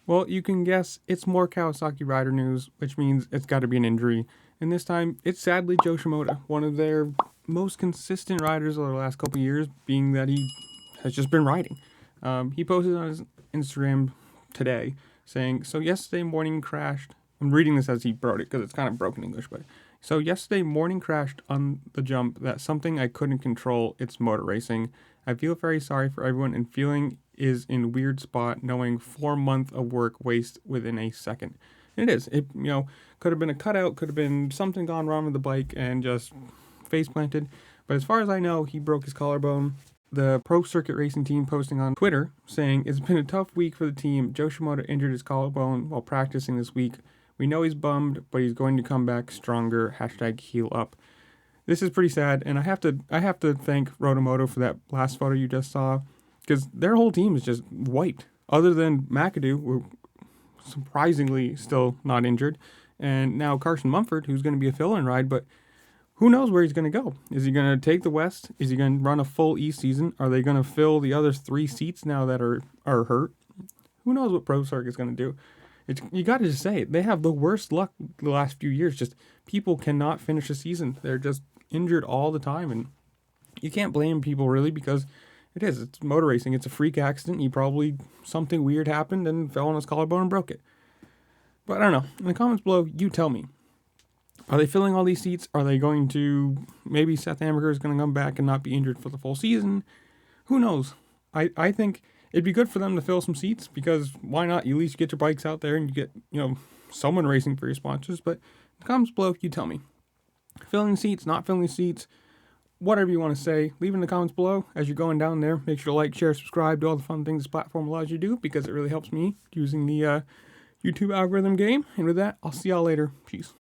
Well, you can guess it's more Kawasaki rider news, which means it's got to be an injury. And this time, it's sadly Joe Shimoda, one of their most consistent riders over the last couple of years, being that he has just been riding. He posted on his Instagram today saying, "So yesterday morning crashed." I'm reading this as he wrote it because it's kind of broken English, but so yesterday morning crashed on the jump. That's something I couldn't control. It's motor racing. I feel very sorry for everyone, and feeling is in weird spot knowing 4 months of work waste within a second. And it is. It could have been a cutout, could have been something gone wrong with the bike and just face planted. But as far as I know, he broke his collarbone. The Pro Circuit Racing team posting on Twitter saying, "It's been a tough week for the team. Joe Shimoda injured his collarbone while practicing this week. We know he's bummed, but he's going to come back stronger. Hashtag heal up." This is pretty sad, and I have to thank Rotomoto for that last photo you just saw, because their whole team is just wiped. Other than McAdoo, who surprisingly still not injured, and now Carson Mumford, who's going to be a fill-in ride, but who knows where he's going to go? Is he going to take the West? Is he going to run a full East season? Are they going to fill the other 3 seats now that are hurt? Who knows what Pro Circuit is going to do? You got to just say it. They have the worst luck the last few years. Just people cannot finish a season. They're just injured all the time, and you can't blame people really because it's motor racing. It's a freak accident. Something weird happened and fell on his collarbone and broke it. But I don't know. In the comments below, you tell me. Are they filling all these seats? Are they going to, maybe Seth Hammerger is going to come back and not be injured for the full season? Who knows? I think it'd be good for them to fill some seats because why not? You at least get your bikes out there and you get, someone racing for your sponsors. But in the comments below, you tell me. Filling seats, not filling seats, whatever you want to say, leave in the comments below. As you're going down there, make sure to like, share, subscribe, do all the fun things this platform allows you to do because it really helps me using the YouTube algorithm game. And with that, I'll see y'all later. Peace.